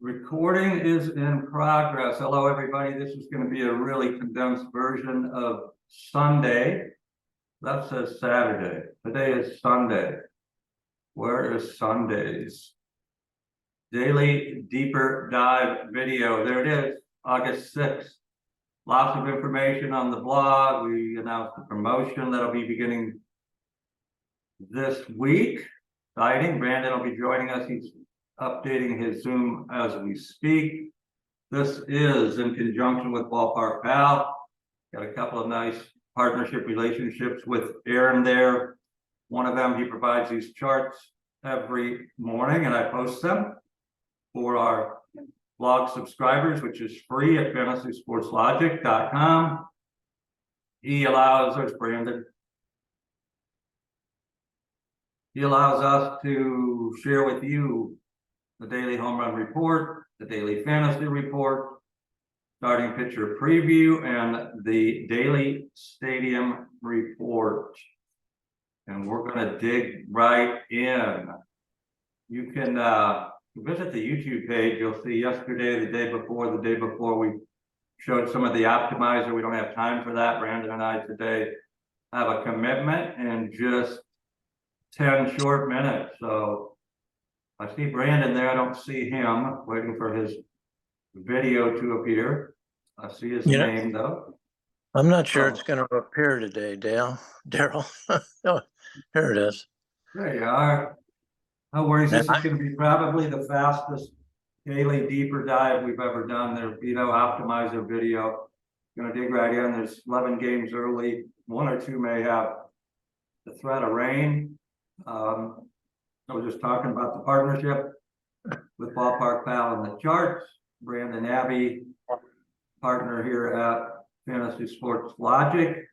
Recording is in progress. Hello, everybody. This is going to be a really condensed version of Sunday. That says Saturday. Today is Sunday. Where is Sundays? Daily deeper dive video. There it is, August 6th. Lots of information on the blog. We announced the promotion that'll be beginning this week. Exciting. Brandon will be joining us. He's updating his Zoom as we speak. This is in conjunction with Ballpark Pal. Got a couple of nice partnership relationships with Aaron there. One of them, he provides these charts every morning, and I post them for our blog subscribers, which is free at fantasysportslogic.com. He allows, there's Brandon. He allows us to share with you the daily home run report, the daily fantasy report, starting pitcher preview, and the daily stadium report. And we're going to dig right in. You can visit the YouTube page. You'll see yesterday, the day before, we showed some of the optimizer. We don't have time for that. Brandon and I today have a commitment in just 10 short minutes. So I see Brandon there. I don't see him. Waiting for his video to appear. I see his name though. I'm not sure it's going to appear today, Daryl. Oh, here it is. There you are. No worries. This is going to be probably the fastest daily deeper dive we've ever done. There'll be no optimizer video. Going to dig right in. There's 11 games early. One or two may have the threat of rain. I was just talking about the partnership with Ballpark Pal and the charts. Brandon Abbey, partner here at Fantasy Sports Logic.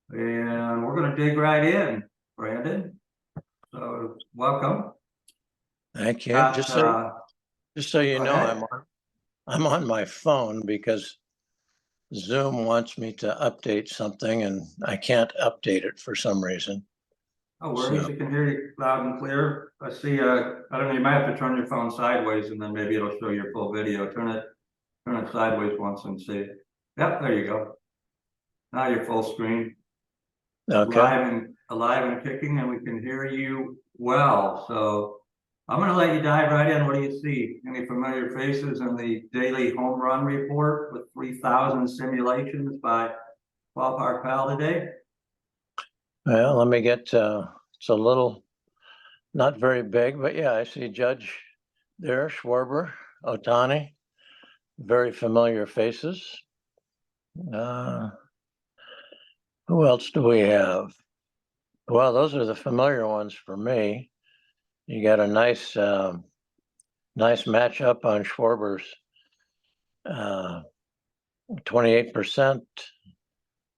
And we're going to dig right in, Brandon. So welcome. Thank you. Just so you know, I'm on my phone because Zoom wants me to update something and I can't update it for some reason. Oh, worries. You can hear you loud and clear. I see. I don't know. You might have to turn your phone sideways, and then maybe it'll show your full video. Turn it sideways once and see. Yep, there you go. Now you're full screen. Okay. Alive and kicking, and we can hear you well. So I'm going to let you dive right in. What do you see? Any familiar faces in the daily home run report with 3,000 simulations by Ballpark Pal today? Well, let me get, it's a little, not very big, but yeah, I see Judge there, Schwarber, Ohtani, very familiar faces. Who else do we have? Well, those are the familiar ones for me. You got a nice matchup on Schwarber's 28%.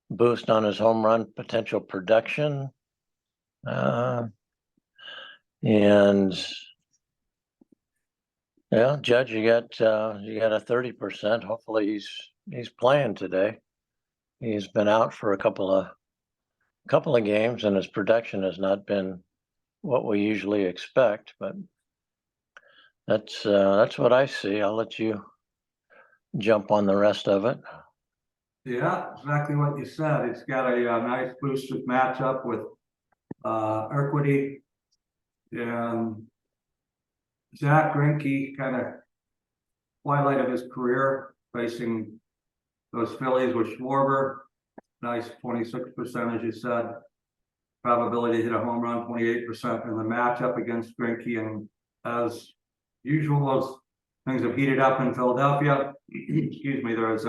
Boost on his home run potential production, and yeah, Judge, you got a 30%. Hopefully he's playing today. He's been out for a couple of games, and his production has not been what we usually expect. But that's what I see. I'll let you jump on the rest of it. Yeah, exactly what you said. It's got a nice boosted matchup with Urquidy and Zach Greinke, kind of twilight of his career, facing those Phillies with Schwarber. Nice 26%, as you said. Probability to hit a home run, 28% in the matchup against Greinke. And as usual, those things have heated up in Philadelphia. Excuse me, there is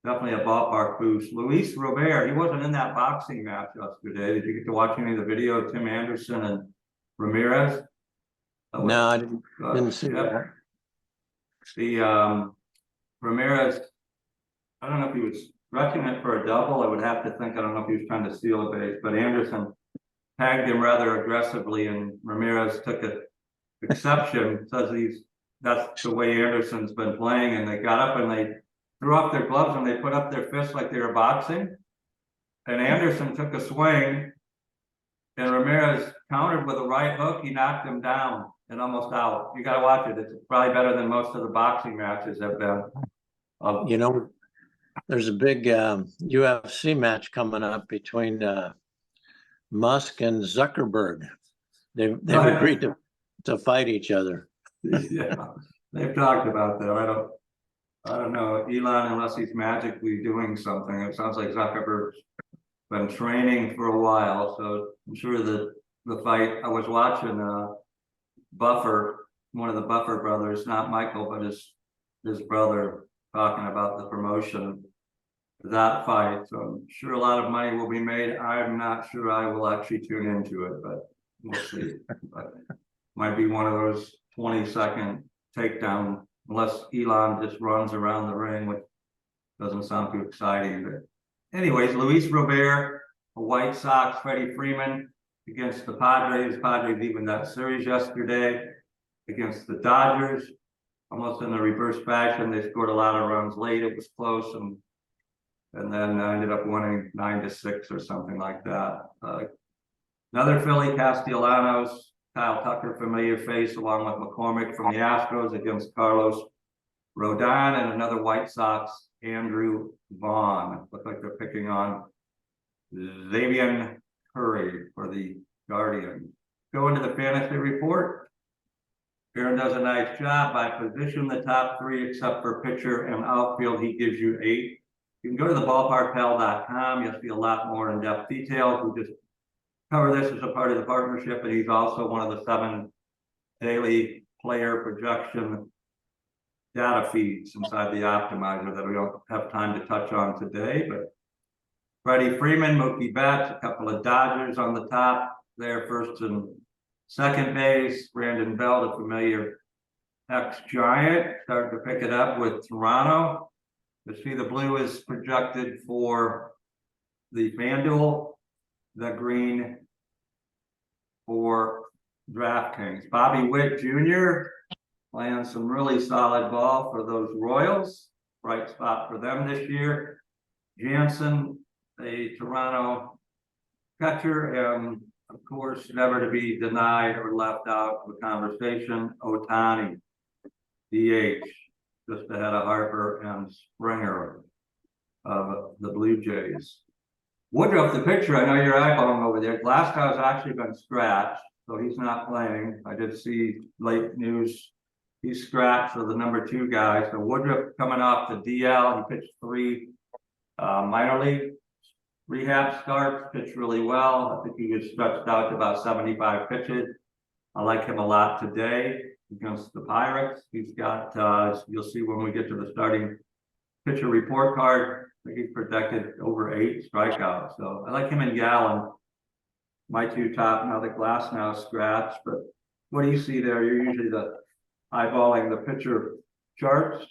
definitely a ballpark boost. Luis Robert, he wasn't in that boxing match yesterday. Did you get to watch any of the video of Tim Anderson and Ramirez? No, I didn't see that. The Ramirez, I don't know if he was stretching it for a double. I would have to think. I don't know if he was trying to steal a base, but Anderson tagged him rather aggressively, and Ramirez took an exception. Says that's the way Anderson's been playing, and they got up and they threw up their gloves and they put up their fists like they were boxing. And Anderson took a swing, and Ramirez countered with a right hook. He knocked him down. and almost out. You gotta watch it. It's probably better than most of the boxing matches have been. You know, there's a big UFC match coming up between Musk and Zuckerberg. They've agreed to fight each other. Yeah, they've talked about that. I don't know, Elon, unless he's magically doing something. It sounds like Zuckerberg's been training for a while, so I'm sure that the fight, I was watching Buffer, one of the Buffer brothers, not Michael, but his brother, talking about the promotion of that fight. So I'm sure a lot of money will be made. I'm not sure I will actually tune into it, but we'll see. But might be one of those 20-second takedown, unless Elon just runs around the ring, which doesn't sound too exciting. But anyways, Luis Robert, a White Sox, Freddie Freeman against the Padres. Padres even that series yesterday against the Dodgers, almost in the reverse fashion. They scored a lot of runs late. It was close, and then ended up winning 9-6 or something like that. Another Philly, Castellanos, Kyle Tucker, familiar face, along with McCormick from the Astros against Carlos Rodon, and another White Sox, Andrew Vaughn. Look like they're picking on Xavier Curry for the Guardians. Go into the fantasy report. Aaron does a nice job by position the top three, except for pitcher and outfield. He gives you 8. You can go to the ballparkpal.com. You'll see a lot more in-depth details. We just cover this as a part of the partnership, and he's also one of the 7 daily player projection data feeds inside the optimizer that we don't have time to touch on today. But Freddie Freeman, Mookie Betts, a couple of Dodgers on the top there, first and second base. Brandon Belt, a familiar ex-Giant, starting to pick it up with Toronto. You see the blue is projected for the FanDuel, the green for DraftKings. Bobby Witt Jr. playing some really solid ball for those Royals. Bright spot for them this year. Jansen, a Toronto catcher, and of course, never to be denied or left out of the conversation, Ohtani, DH, just ahead of Harper and Springer of the Blue Jays. Woodruff, the pitcher, I know you're eyeballing over there. Glasgow's actually been scratched, so he's not playing. I did see late news. He's scratched for the number 2 guy. So Woodruff coming off the DL. He pitched 3 minor league rehab starts, pitched really well. I think he was stretched out to about 75 pitches. I like him a lot today against the Pirates. He's got, you'll see when we get to the starting pitcher report card, I think he's projected over 8 strikeouts. So I like him in Gallen. My 2 top, now the Glass now scratched, but what do you see there? You're usually the eyeballing the pitcher charts.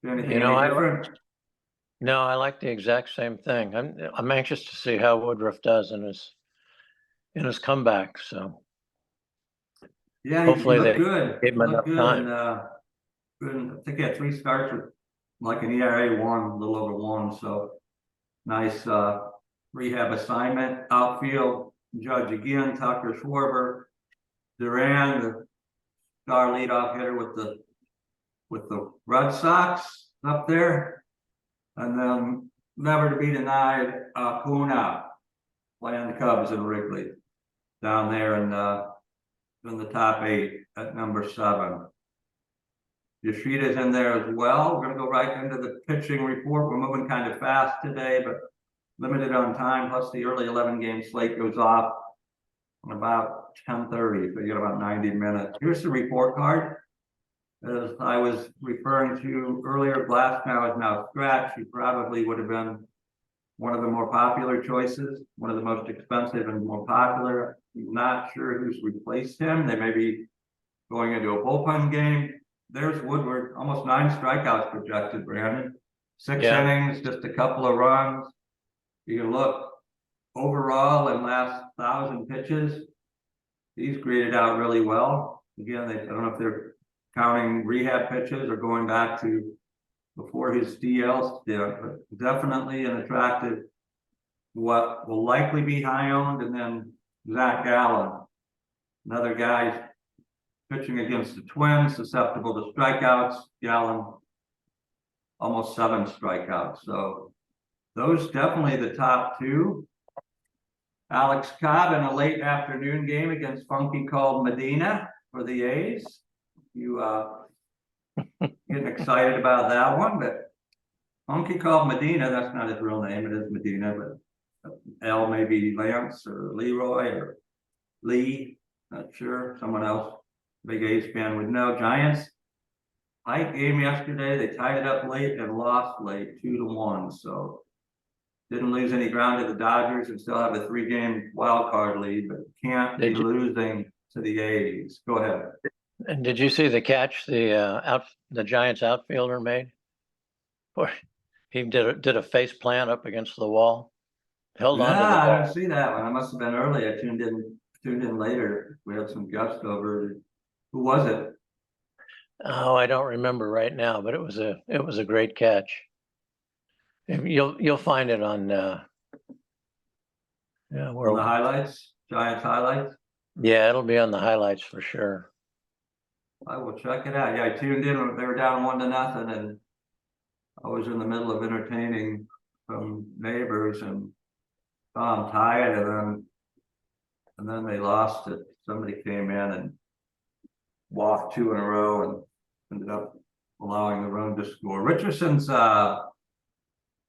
Anything different? No, I like the exact same thing. I'm anxious to see how Woodruff does in his comeback. So yeah, hopefully they good. gave him enough time. Good. I think he had 3 starts with like an ERA 1, a little over 1. So nice rehab assignment. Outfield, Judge again, Tucker, Schwarber, Duran, the star leadoff hitter with the Red Sox up there. And then never to be denied, Puna playing the Cubs in Wrigley down there in the top 8 at number 7. Yoshita's in there as well. We're going to go right into the pitching report. We're moving kind of fast today, but limited on time. Plus the early 11-game slate goes off on about 10:30, so you got about 90 minutes. Here's the report card. As I was referring to earlier, Glasgow is now scratched. He probably would have been one of the more popular choices, one of the most expensive and more popular. I'm not sure who's replaced him. They may be going into a bullpen game. There's Woodward, almost 9 strikeouts projected, Brandon. 6 innings, just a couple of runs. You can look overall in last 1,000 pitches. He's graded out really well. Again, I don't know if they're counting rehab pitches or going back to before his DL stint, but definitely an attractive, what will likely be high owned. And then Zach Gallen, another guy pitching against the Twins, susceptible to strikeouts. Gallen, almost 7 strikeouts. So those definitely the top two. Alex Cobb in a late afternoon game against Funky called Medina for the A's. You getting excited about that one, but Funky called Medina, that's not his real name, it is Medina, but L maybe Lance or Leroy or Lee, not sure, someone else, big A's fan would know. Giants, tight game yesterday, they tied it up late and lost late, 2-1, so didn't lose any ground to the Dodgers and still have a 3-game wild card lead, but can't be losing to the A's. Go ahead. And did you see the catch the Giants outfielder made? Boy, he did a face plant up against the wall, held on to the ball. I didn't see that one. I must have been early. I tuned in later. We had some guests over. Who was it? Oh, I don't remember right now, but it was a great catch. You'll find it on On the highlights, Giants highlights. Yeah, it'll be on the highlights for sure. I will check it out. Yeah, I tuned in. They were down 1-0, and I was in the middle of entertaining some neighbors and saw them tied, and then they lost it. Somebody came in and walked 2 in a row and ended up allowing the run to score. Richardson's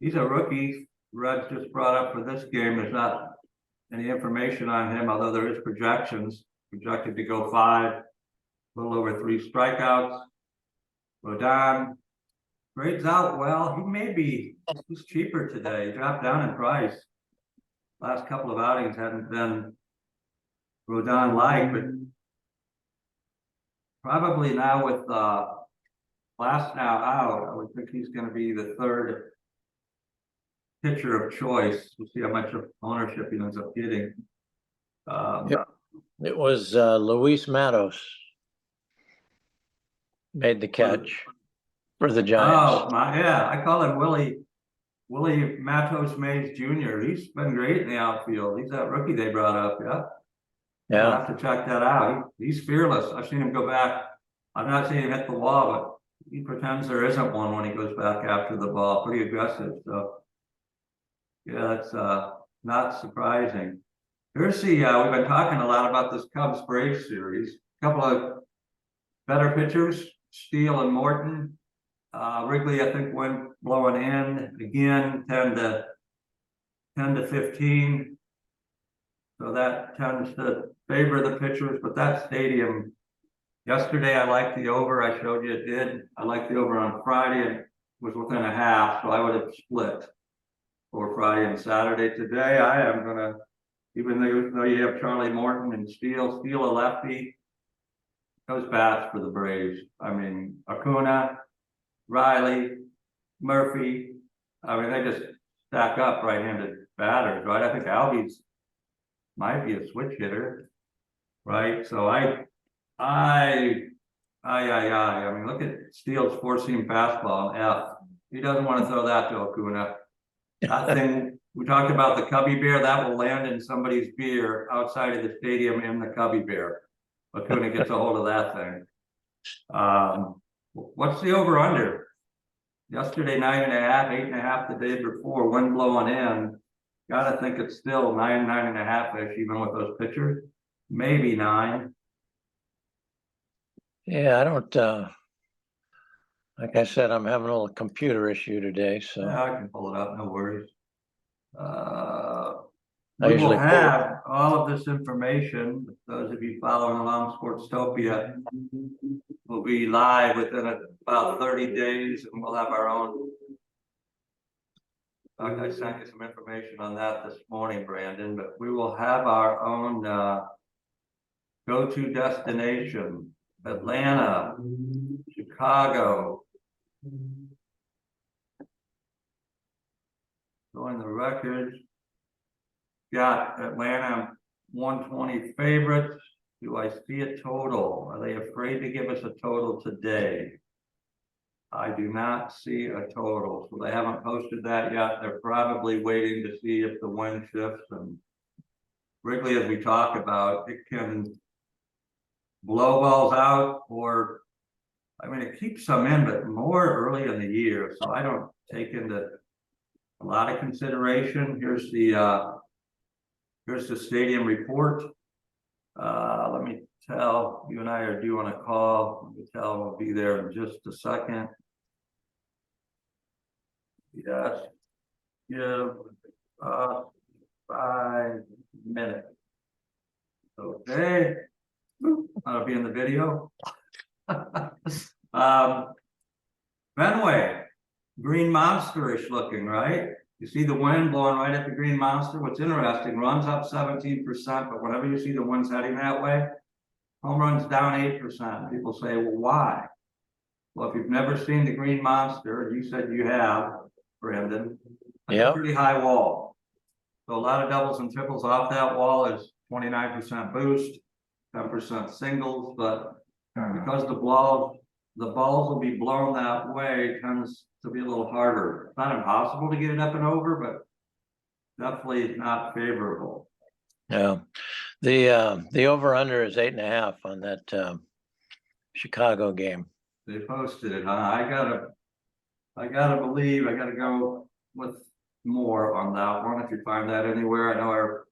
he's a rookie. Reds just brought up for this game. There's not any information on him, although there is projections. Projected to go 5, a little over 3 strikeouts. Rodon grades out well. He's cheaper today. He dropped down in price. Last couple of outings hadn't been Rodon like, but probably now with Last now out, I would think he's going to be the 3rd pitcher of choice. We'll see how much of ownership he ends up getting. It was Luis Matos made the catch for the Giants. Oh, yeah, I call him Willie Matos Mays Jr. He's been great in the outfield. He's that rookie they brought up, yeah. I'll have to check that out. He's fearless. I've seen him go back. I've not seen him hit the wall, but he pretends there isn't one when he goes back after the ball. Pretty aggressive. So, yeah, that's not surprising. Here's the, we've been talking a lot about this Cubs-Braves series. A couple of better pitchers, Steele and Morton. Wrigley, I think, went blowing in again, 10 to 15. So that tends to favor the pitchers, but that stadium, yesterday I liked the over. I showed you it did. I liked the over on Friday and was within a half, so I would have split for Friday and Saturday. Today I am gonna, even though you have Charlie Morton and Steele a lefty, those bats for the Braves. I mean, Acuna, Riley, Murphy. I mean, they just stack up right-handed batters, right? I think Albies might be a switch hitter, right? So I mean, look at Steele's 4-seam fastball, F. He doesn't want to throw that to Acuna. That thing, we talked about the Cubby Bear, that will land in somebody's beer outside of the stadium in the Cubby Bear. Acuna gets a hold of that thing. What's the over-under? Yesterday, 9.5, 8.5 the day before, wind blowing in. Gotta think it's still 9.5-ish, even with those pitchers. Maybe 9. Yeah, I don't, like I said, I'm having a little computer issue today, so. Yeah, I can pull it up, no worries. I We will usually have all of this information. Those of you following along Sportstopia will be live within about 30 days, and we'll have our own. I sent you some information on that this morning, Brandon, but we will have our own go-to destination: Atlanta, Chicago. Showing the records. Got Atlanta 120 favorites. Do I see a total? Are they afraid to give us a total today? I do not see a total. So they haven't posted that yet. They're probably waiting to see if the wind shifts. And Wrigley, as we talk about, it can blow balls out, or I mean, it keeps some in, but more early in the year. So I don't take into a lot of consideration. Here's the stadium report. Let me tell, you and I are due on a call. Let me tell, we'll be there in just a second. Yes, give 5 minutes. Okay, I'll be in the video. Fenway, green monster-ish looking, right? You see the wind blowing right at the green monster. What's interesting, runs up 17%, but whenever you see the winds heading that way, home runs down 8%. People say, well, why? Well, if you've never seen the green monster, and you said you have, Brandon, that's a pretty high wall. So a lot of doubles and triples off that wall is 29% boost, 10% singles, but because the balls will be blown that way, it tends to be a little harder. It's not impossible to get it up and over, but definitely not favorable. Yeah, the over under is 8.5 on that Chicago game. They posted it, huh? I gotta believe, I gotta go with more on that one. If you find that anywhere, I know our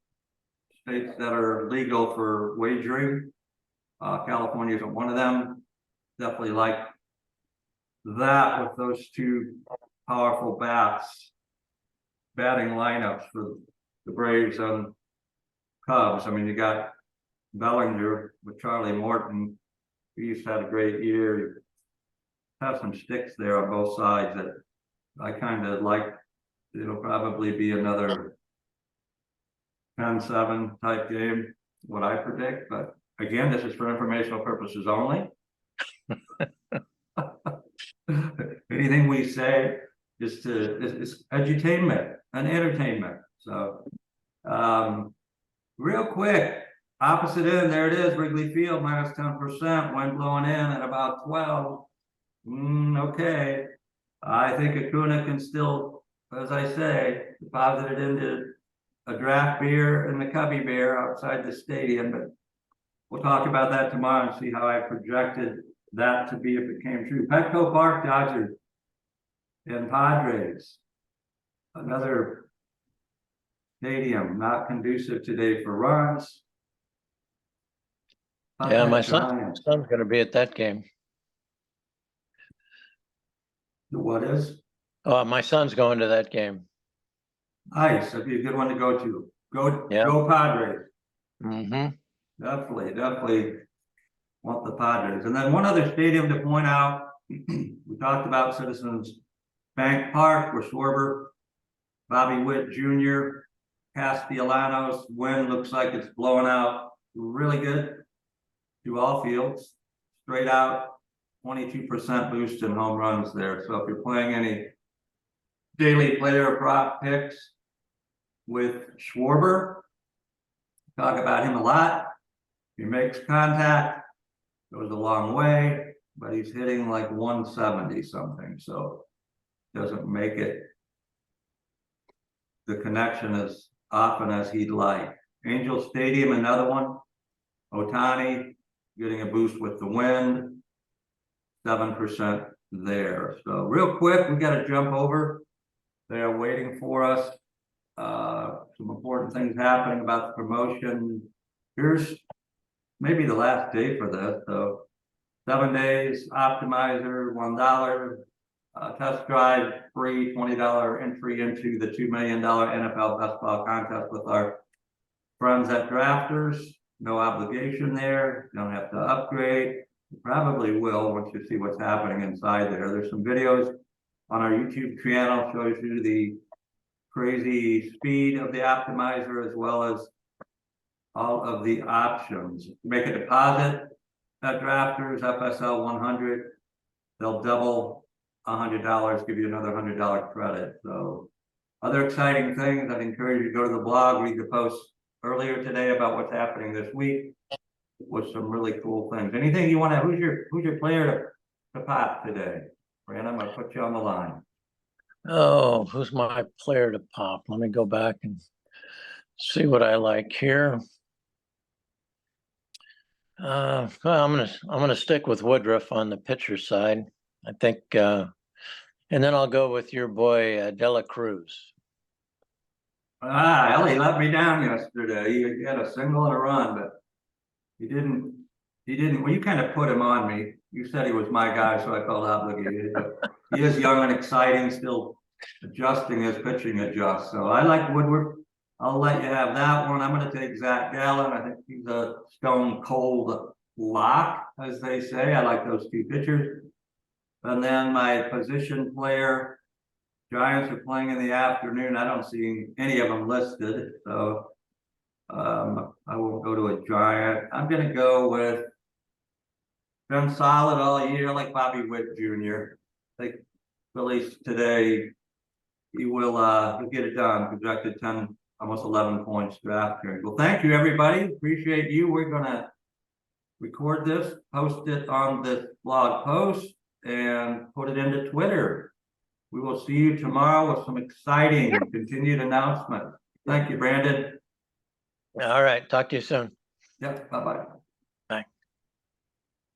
states that are legal for wagering, California isn't one of them. Definitely like that with those two powerful batting lineups for the Braves and Cubs. I mean, you got Bellinger with Charlie Morton. He's had a great year. You have some sticks there on both sides that I kind of like. It'll probably be another 10-7 type game, what I predict. But again, this is for informational purposes only. Anything we say is edutainment and entertainment. So real quick, opposite end, there it is, Wrigley Field, minus 10%, wind blowing in at about 12. Okay. I think Acuna can still, as I say, deposit it into a draft beer and the Cubby Bear outside the stadium, but we'll talk about that tomorrow and see how I projected that to be if it came true. Petco Park, Dodgers and Padres. Another stadium not conducive today for runs. Yeah, my son's going to be at that game. What is? Oh, my son's going to that game. Nice. That'd be a good one to go to. Go Padres. Definitely want the Padres. And then one other stadium to point out, we talked about Citizens Bank Park, where Schwarber, Bobby Witt Jr., Castellanos, wind looks like it's blowing out really good to all fields, straight out, 22% boost in home runs there. So if you're playing any daily player prop picks with Schwarber, talk about him a lot. He makes contact, goes a long way, but he's hitting like 170 something, so doesn't make it the connection as often as he'd like. Angel Stadium, another one. Ohtani getting a boost with the wind, 7% there. So real quick, we got to jump over. They are waiting for us. Some important things happening about the promotion. Here's maybe the last day for this. So 7 days, optimizer, $1. Test drive, free $20 entry into the $2 million NFL best ball contest with our friends at Drafters. No obligation there. Don't have to upgrade. You probably will once you see what's happening inside there. There's some videos on our YouTube channel, shows you the crazy speed of the optimizer as well as all of the options. Make a deposit at Drafters, FSL 100. They'll double $100, give you another $100 credit. So other exciting things, I'd encourage you to go to the blog, read the posts earlier today about what's happening this week with some really cool things. Anything you want to, who's your player to pop today? Brandon, I'm gonna put you on the line. Oh, who's my player to pop? Let me go back and see what I like here. Well, I'm gonna stick with Woodruff on the pitcher side. I think, and then I'll go with your boy Dela Cruz. Ellie let me down yesterday. He had a single and a run, but he didn't, well, you kind of put him on me. You said he was my guy, so I felt obligated, but he is young and exciting, still adjusting his pitching adjust. So I like Woodward. I'll let you have that one. I'm gonna take Zach Gallen. I think he's a stone cold lock, as they say. I like those two pitchers. And then my position player, Giants are playing in the afternoon. I don't see any of them listed, so I won't go to a Giant. I'm gonna go with been solid all year, like Bobby Witt Jr. I think Phillies today, he'll get it done. Projected 10, almost 11 points draft here. Well, thank you, everybody. Appreciate you. We're gonna record this, post it on this blog post, and put it into Twitter. We will see you tomorrow with some exciting continued announcements. Thank you, Brandon. All right, talk to you soon. Yep, bye-bye.